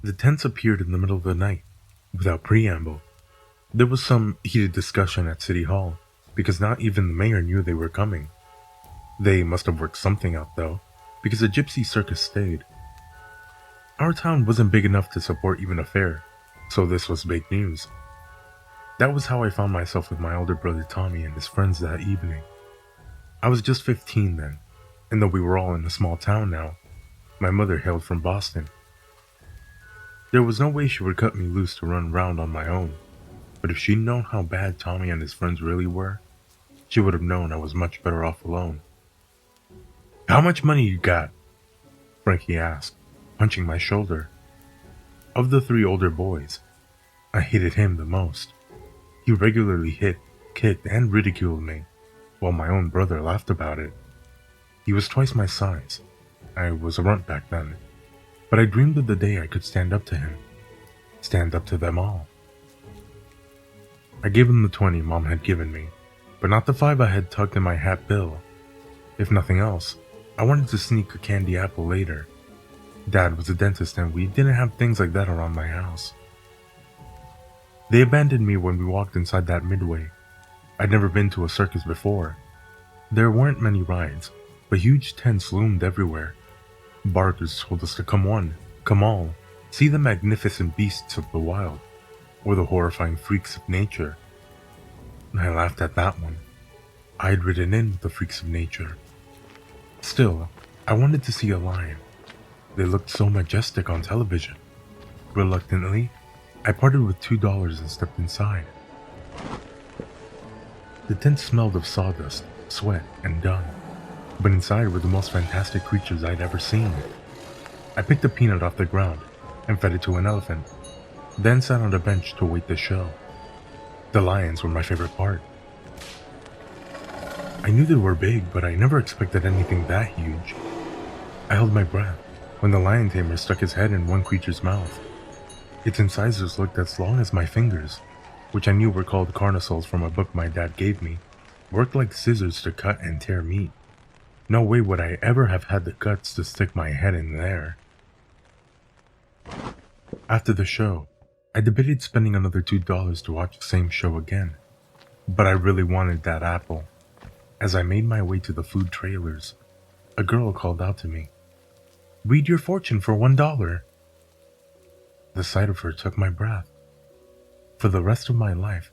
The tents appeared in the middle of the night, without preamble. There was some heated discussion at City Hall, because not even the mayor knew they were coming. They must have worked something out though, because a gypsy circus stayed. Our town wasn't big enough to support even a fair, so this was big news. That was how I found myself with my older brother Tommy and his friends that evening. I was just 15 then, and though we were all in a small town now, my mother hailed from Boston. There was no way she would cut me loose to run around on my own, but if she'd known how bad Tommy and his friends really were, she would have known I was much better off alone. "How much money you got?" Frankie asked, punching my shoulder. Of the 3 older boys, I hated him the most. He regularly hit, kicked, and ridiculed me, while my own brother laughed about it. He was twice my size. I was a runt back then, but I dreamed of the day I could stand up to him. Stand up to them all. I gave him the 20 Mom had given me, but not the 5 I had tucked in my hat bill. If nothing else, I wanted to sneak a candy apple later. Dad was a dentist and we didn't have things like that around my house. They abandoned me when we walked inside that midway. I'd never been to a circus before. There weren't many rides, but huge tents loomed everywhere. Barkers told us to come one, come all, see the magnificent beasts of the wild, or the horrifying freaks of nature. I laughed at that one. I'd ridden in with the freaks of nature. Still, I wanted to see a lion. They looked so majestic on television. Reluctantly, I parted with $2 and stepped inside. The tent smelled of sawdust, sweat, and dung, but inside were the most fantastic creatures I'd ever seen. I picked a peanut off the ground and fed it to an elephant, then sat on a bench to wait the show. The lions were my favorite part. I knew they were big, but I never expected anything that huge. I held my breath when the lion tamer stuck his head in one creature's mouth. Its incisors looked as long as my fingers, which I knew were called carnosoles from a book my dad gave me, worked like scissors to cut and tear meat. No way would I ever have had the guts to stick my head in there. After the show, I debated spending another $2 to watch the same show again, but I really wanted that apple. As I made my way to the food trailers, a girl called out to me, "Read your fortune for $1. The sight of her took my breath. For the rest of my life,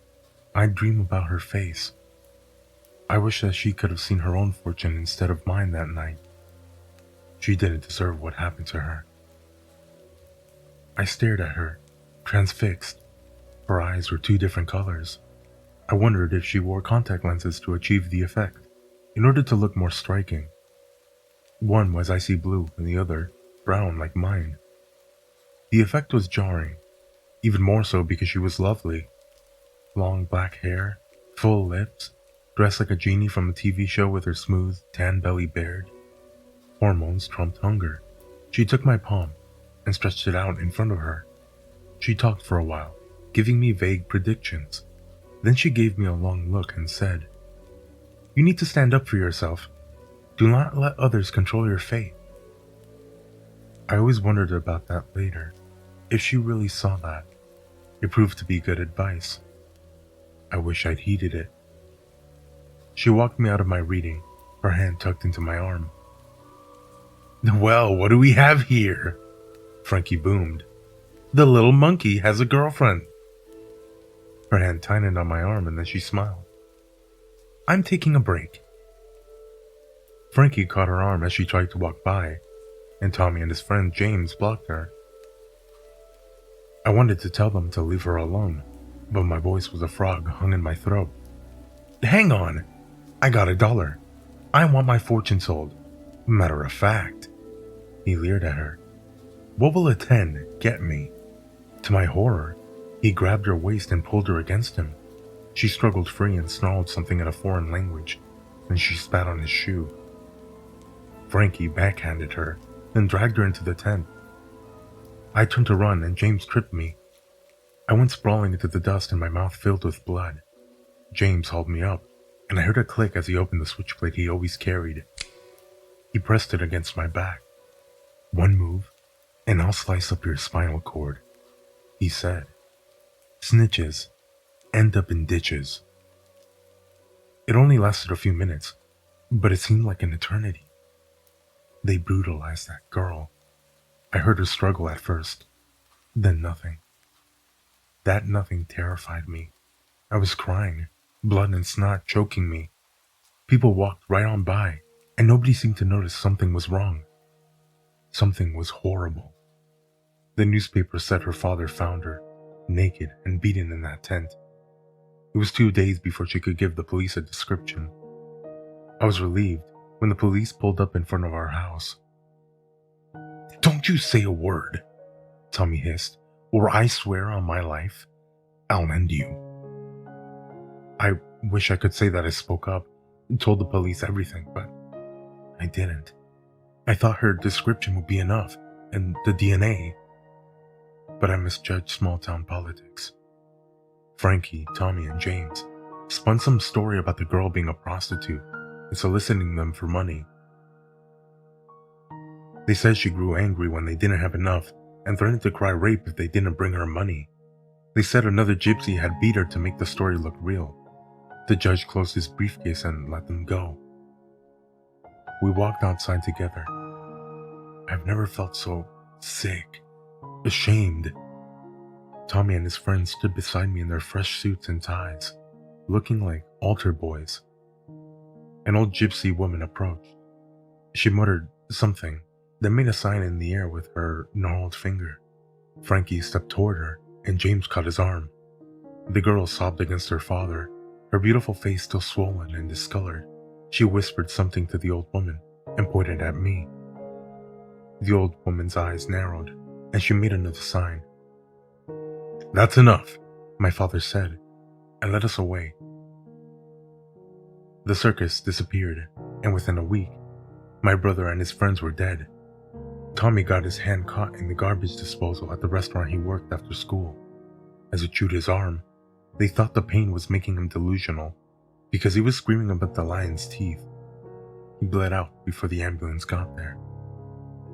I'd dream about her face. I wish that she could have seen her own fortune instead of mine that night. She didn't deserve what happened to her. I stared at her, transfixed. Her eyes were 2 different colors. I wondered if she wore contact lenses to achieve the effect, in order to look more striking. One was icy blue and the other brown like mine. The effect was jarring, even more so because she was lovely. Long black hair, full lips, dressed like a genie from a TV show with her smooth, tan belly bared. Hormones trumped hunger. She took my palm and stretched it out in front of her. She talked for a while, giving me vague predictions. Then she gave me a long look and said, "You need to stand up for yourself. Do not let others control your fate." I always wondered about that later, if she really saw that. It proved to be good advice. I wish I'd heeded it. She walked me out of my reading, her hand tucked into my arm. "Well, what do we have here?" Frankie boomed. "The little monkey has a girlfriend." Her hand tightened on my arm and then she smiled. "I'm taking a break." Frankie caught her arm as she tried to walk by, and Tommy and his friend James blocked her. I wanted to tell them to leave her alone, but my voice was a frog hung in my throat. "Hang on! I got $1. I want my fortune sold. Matter of fact." He leered at her. "What will a 10 get me?" To my horror, he grabbed her waist and pulled her against him. She struggled free and snarled something in a foreign language, then she spat on his shoe. Frankie backhanded her, then dragged her into the tent. I turned to run and James tripped me. I went sprawling into the dust and my mouth filled with blood. James hauled me up, and I heard a click as he opened the switchblade he always carried. He pressed it against my back. One move, and I'll slice up your spinal cord, he said. Snitches end up in ditches. It only lasted a few minutes, but it seemed like an eternity. They brutalized that girl. I heard her struggle at first, then nothing. That nothing terrified me. I was crying, blood and snot choking me. People walked right on by, and nobody seemed to notice something was wrong. Something was horrible. The newspaper said her father found her, naked and beaten in that tent. It was 2 days before she could give the police a description. I was relieved when the police pulled up in front of our house. Don't you say a word, Tommy hissed, or I swear on my life, I'll end you. I wish I could say that I spoke up and told the police everything, but I didn't. I thought her description would be enough, and the DNA. But I misjudged small-town politics. Frankie, Tommy, and James spun some story about the girl being a prostitute and soliciting them for money. They said she grew angry when they didn't have enough and threatened to cry rape if they didn't bring her money. They said another gypsy had beat her to make the story look real. The judge closed his briefcase and let them go. We walked outside together. I've never felt so sick, ashamed. Tommy and his friends stood beside me in their fresh suits and ties, looking like altar boys. An old gypsy woman approached. She muttered something, then made a sign in the air with her gnarled finger. Frankie stepped toward her, and James caught his arm. The girl sobbed against her father, her beautiful face still swollen and discolored. She whispered something to the old woman and pointed at me. The old woman's eyes narrowed, and she made another sign. That's enough, my father said, and led us away. The circus disappeared, and within a week, my brother and his friends were dead. Tommy got his hand caught in the garbage disposal at the restaurant he worked after school. As it chewed his arm, they thought the pain was making him delusional, because he was screaming about the lion's teeth. He bled out before the ambulance got there.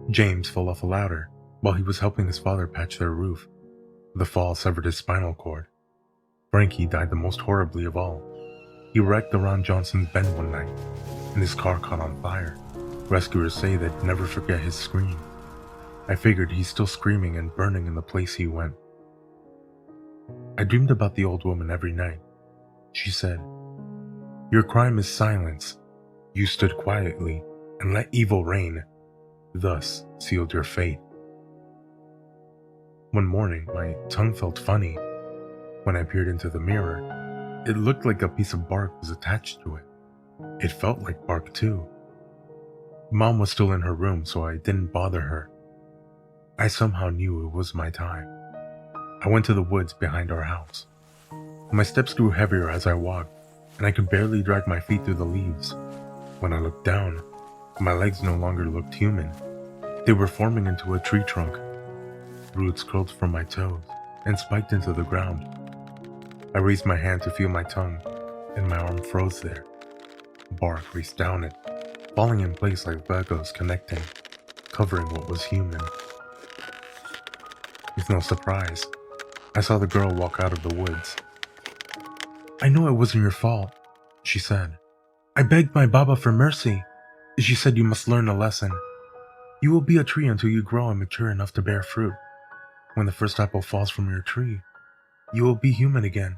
James fell off a ladder while he was helping his father patch their roof. The fall severed his spinal cord. Frankie died the most horribly of all. He wrecked around Johnson's Bend one night, and his car caught on fire. Rescuers say they'd never forget his scream. I figured he's still screaming and burning in the place he went. I dreamed about the old woman every night. She said, "Your crime is silence. You stood quietly and let evil reign. Thus sealed your fate." One morning, my tongue felt funny. When I peered into the mirror, it looked like a piece of bark was attached to it. It felt like bark too. Mom was still in her room, so I didn't bother her. I somehow knew it was my time. I went to the woods behind our house. My steps grew heavier as I walked, and I could barely drag my feet through the leaves. When I looked down, my legs no longer looked human. They were forming into a tree trunk. Roots curled from my toes and spiked into the ground. I raised my hand to feel my tongue, and my arm froze there. Bark raced down it, falling in place like Legos connecting, covering what was human. With no surprise, I saw the girl walk out of the woods. "I know it wasn't your fault," she said. "I begged my Baba for mercy. She said you must learn a lesson. You will be a tree until you grow and mature enough to bear fruit. When the first apple falls from your tree, you will be human again.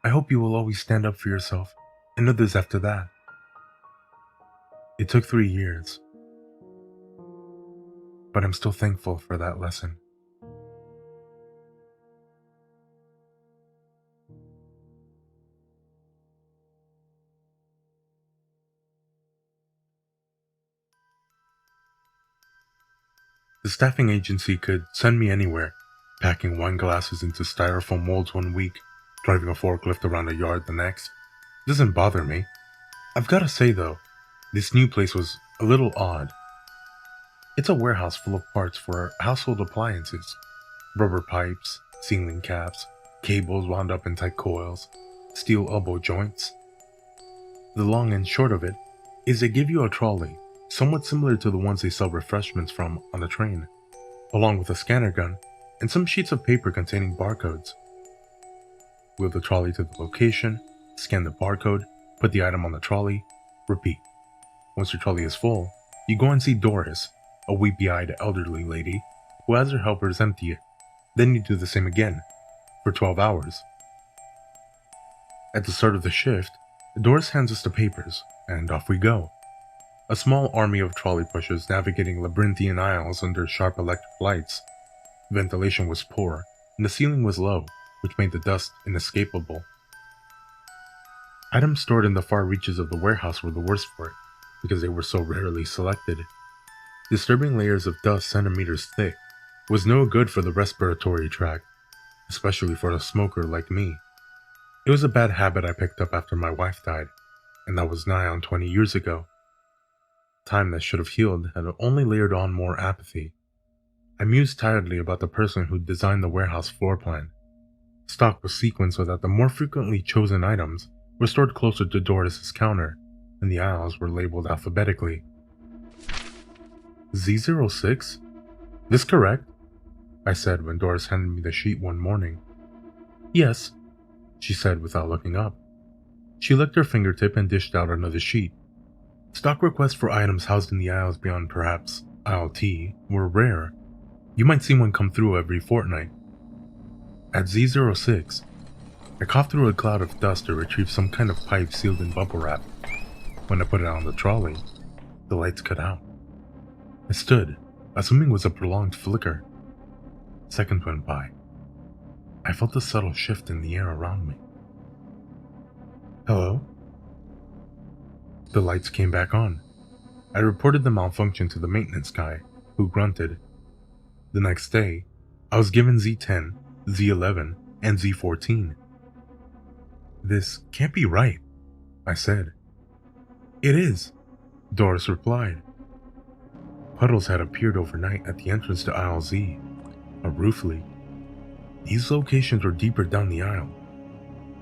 I hope you will always stand up for yourself and others after that." It took 3 years, but I'm still thankful for that lesson. The staffing agency could send me anywhere, packing wine glasses into styrofoam molds one week, driving a forklift around a yard the next. It doesn't bother me. I've got to say though, this new place was a little odd. It's a warehouse full of parts for household appliances. Rubber pipes, ceiling caps, cables wound up in tight coils, steel elbow joints. The long and short of it is they give you a trolley, somewhat similar to the ones they sell refreshments from on the train. along with a scanner gun and some sheets of paper containing barcodes. Wheel the trolley to the location, scan the barcode, put the item on the trolley, repeat. Once your trolley is full, you go and see Doris, a weepy-eyed elderly lady who has her helpers empty it. Then you do the same again, for 12 hours. At the start of the shift, Doris hands us the papers, and off we go. A small army of trolley pushers navigating labyrinthian aisles under sharp electric lights. Ventilation was poor, and the ceiling was low, which made the dust inescapable. Items stored in the far reaches of the warehouse were the worst for it, because they were so rarely selected. Disturbing layers of dust centimeters thick was no good for the respiratory tract, especially for a smoker like me. It was a bad habit I picked up after my wife died, and that was nigh on 20 years ago. Time that should have healed had only layered on more apathy. I mused tiredly about the person who designed the warehouse floor plan. Stock was sequenced so that the more frequently chosen items were stored closer to Doris's counter, and the aisles were labeled alphabetically. Z06? This correct? I said when Doris handed me the sheet one morning. Yes, she said without looking up. She licked her fingertip and dished out another sheet. Stock requests for items housed in the aisles beyond perhaps aisle T were rare. You might see one come through every fortnight. At Z06, I coughed through a cloud of dust to retrieve some kind of pipe sealed in bubble wrap. When I put it on the trolley, the lights cut out. I stood, assuming it was a prolonged flicker. Seconds went by. I felt a subtle shift in the air around me. Hello? The lights came back on. I reported the malfunction to the maintenance guy, who grunted. The next day, I was given Z10, Z11, and Z14. This can't be right, I said. It is, Doris replied. Puddles had appeared overnight at the entrance to aisle Z, a roof leak. These locations were deeper down the aisle.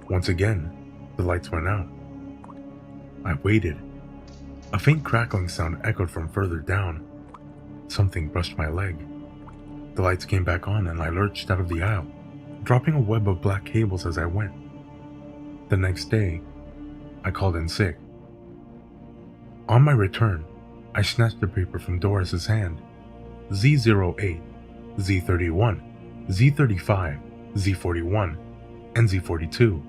Once again, the lights went out. I waited. A faint crackling sound echoed from further down. Something brushed my leg. The lights came back on and I lurched out of the aisle, dropping a web of black cables as I went. The next day, I called in sick. On my return, I snatched the paper from Doris's hand. Z08, Z31, Z35, Z41, and Z42.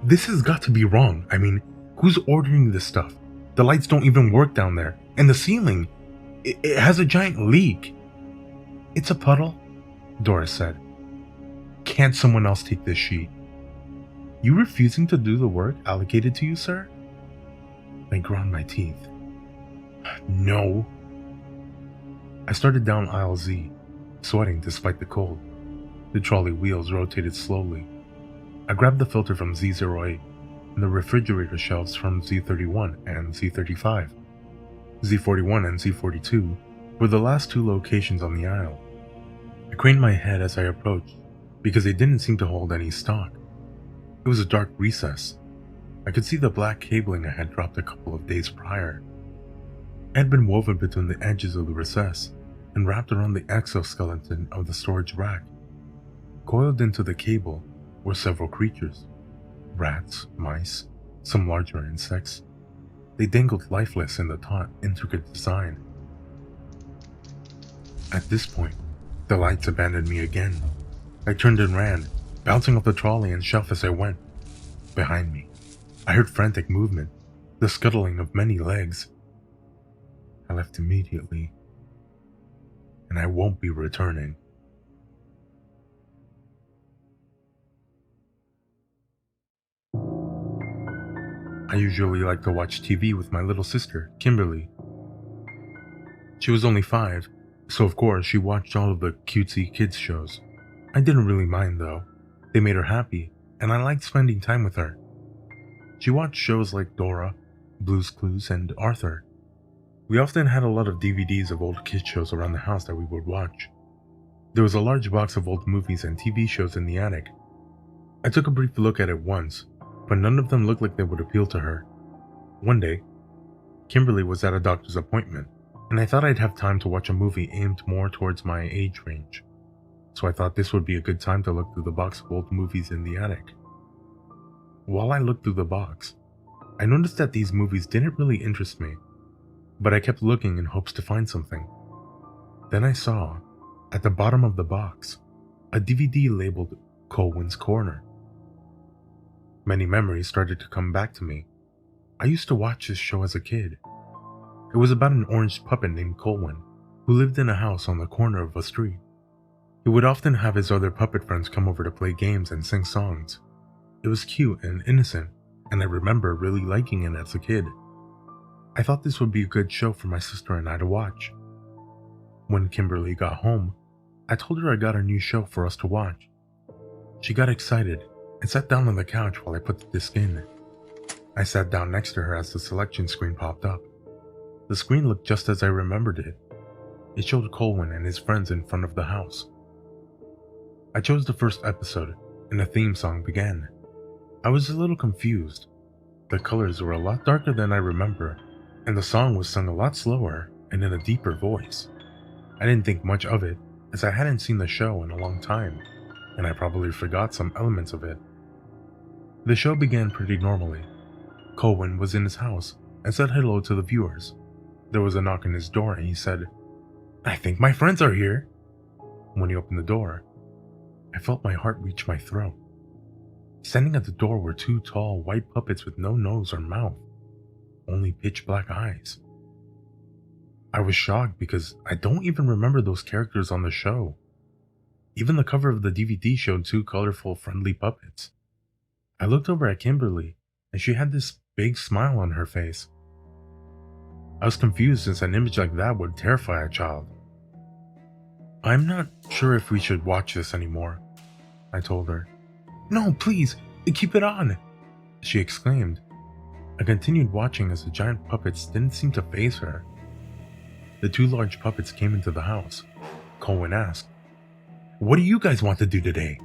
This has got to be wrong. I mean, who's ordering this stuff? The lights don't even work down there, and the ceiling, it has a giant leak. It's a puddle, Doris said. Can't someone else take this sheet? You refusing to do the work allocated to you, sir? I ground my teeth. No. I started down aisle Z, sweating despite the cold. The trolley wheels rotated slowly. I grabbed the filter from Z08 and the refrigerator shelves from Z31 and Z35. Z41 and Z42 were the last two locations on the aisle. I craned my head as I approached because they didn't seem to hold any stock. It was a dark recess. I could see the black cabling I had dropped a couple of days prior. It had been woven between the edges of the recess and wrapped around the exoskeleton of the storage rack. Coiled into the cable were several creatures. Rats, mice, some larger insects. They dangled lifeless in the taut, intricate design. At this point, the lights abandoned me again. I turned and ran, bouncing off the trolley and shelf as I went. Behind me, I heard frantic movement, the scuttling of many legs. I left immediately, and I won't be returning. I usually like to watch TV with my little sister, Kimberly. She was only 5, so of course she watched all of the cutesy kids shows. I didn't really mind though. They made her happy, and I liked spending time with her. She watched shows like Dora, Blue's Clues, and Arthur. We often had a lot of DVDs of old kids shows around the house that we would watch. There was a large box of old movies and TV shows in the attic. I took a brief look at it once, but none of them looked like they would appeal to her. One day, Kimberly was at a doctor's appointment. and I thought I'd have time to watch a movie aimed more towards my age range, so I thought this would be a good time to look through the box of old movies in the attic. While I looked through the box, I noticed that these movies didn't really interest me, but I kept looking in hopes to find something. Then I saw, at the bottom of the box, a DVD labeled Colwyn's Corner. Many memories started to come back to me. I used to watch this show as a kid. It was about an orange puppet named Colwyn, who lived in a house on the corner of a street. He would often have his other puppet friends come over to play games and sing songs. It was cute and innocent, and I remember really liking it as a kid. I thought this would be a good show for my sister and I to watch. When Kimberly got home, I told her I got a new show for us to watch. She got excited and sat down on the couch while I put the disc in. I sat down next to her as the selection screen popped up. The screen looked just as I remembered it. It showed Colwyn and his friends in front of the house. I chose the first episode, and the theme song began. I was a little confused. The colors were a lot darker than I remember, and the song was sung a lot slower and in a deeper voice. I didn't think much of it, as I hadn't seen the show in a long time, and I probably forgot some elements of it. The show began pretty normally. Colwyn was in his house and said hello to the viewers. There was a knock on his door and he said, "I think my friends are here." When he opened the door, I felt my heart reach my throat. Standing at the door were two tall white puppets with no nose or mouth, only pitch black eyes. I was shocked because I don't even remember those characters on the show. Even the cover of the DVD showed two colorful, friendly puppets. I looked over at Kimberly, and she had this big smile on her face. I was confused since an image like that would terrify a child. "I'm not sure if we should watch this anymore," I told her. "No, please, keep it on," she exclaimed. I continued watching as the giant puppets didn't seem to faze her. The two large puppets came into the house. Colwyn asked, "What do you guys want to do today?"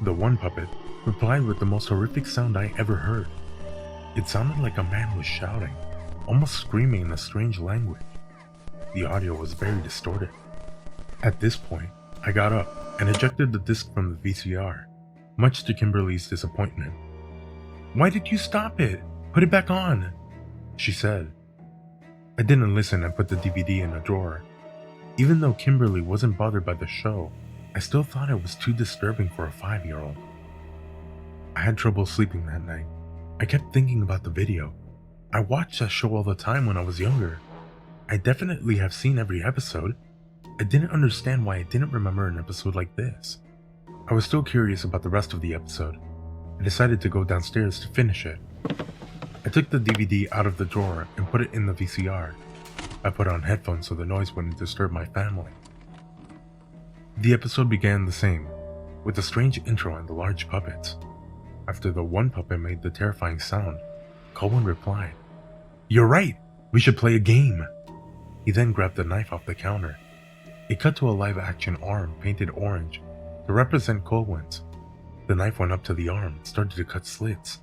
The one puppet replied with the most horrific sound I ever heard. It sounded like a man was shouting, almost screaming in a strange language. The audio was very distorted. At this point, I got up and ejected the disc from the VCR, much to Kimberly's disappointment. "Why did you stop it? Put it back on," she said. I didn't listen and put the DVD in a drawer. Even though Kimberly wasn't bothered by the show, I still thought it was too disturbing for a 5-year-old. I had trouble sleeping that night. I kept thinking about the video. I watched that show all the time when I was younger. I definitely have seen every episode. I didn't understand why I didn't remember an episode like this. I was still curious about the rest of the episode. I decided to go downstairs to finish it. I took the DVD out of the drawer and put it in the VCR. I put on headphones so the noise wouldn't disturb my family. The episode began the same, with a strange intro and the large puppets. After the one puppet made the terrifying sound, Colwyn replied, "You're right, we should play a game." He then grabbed a knife off the counter. It cut to a live-action arm painted orange to represent Colwyn's. The knife went up to the arm and started to cut slits,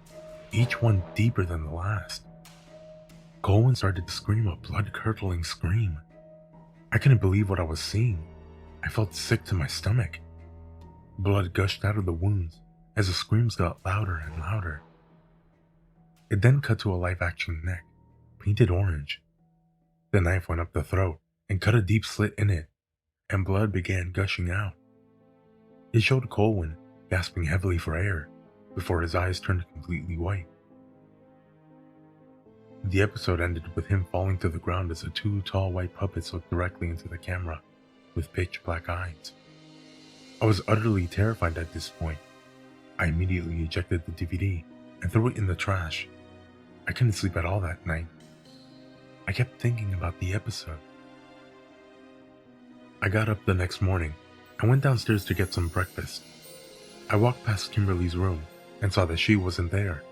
each one deeper than the last. Colwyn started to scream a blood-curdling scream. I couldn't believe what I was seeing. I felt sick to my stomach. Blood gushed out of the wounds as the screams got louder and louder. It then cut to a live-action neck, painted orange. The knife went up the throat and cut a deep slit in it, and blood began gushing out. It showed Colwyn gasping heavily for air before his eyes turned completely white. The episode ended with him falling to the ground as the two tall white puppets looked directly into the camera with pitch black eyes. I was utterly terrified at this point. I immediately ejected the DVD and threw it in the trash. I couldn't sleep at all that night. I kept thinking about the episode. I got up the next morning and went downstairs to get some breakfast. I walked past Kimberly's room and saw that she wasn't there.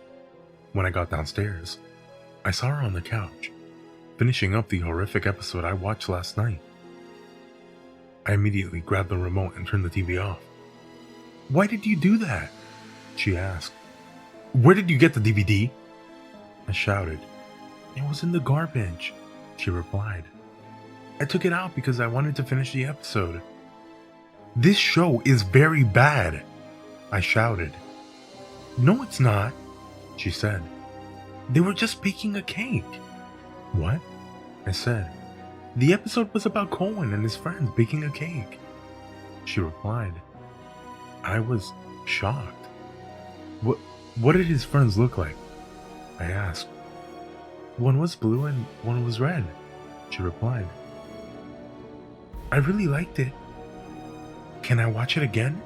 When I got downstairs, I saw her on the couch, finishing up the horrific episode I watched last night. I immediately grabbed the remote and turned the TV off. "Why did you do that?" she asked. "Where did you get the DVD?" I shouted. "It was in the garbage," she replied. I took it out because I wanted to finish the episode. This show is very bad, I shouted. No, it's not, she said. They were just baking a cake. What? I said. The episode was about Cohen and his friends baking a cake. She replied. I was shocked. What did his friends look like? I asked. One was blue and one was red, she replied. I really liked it. Can I watch it again?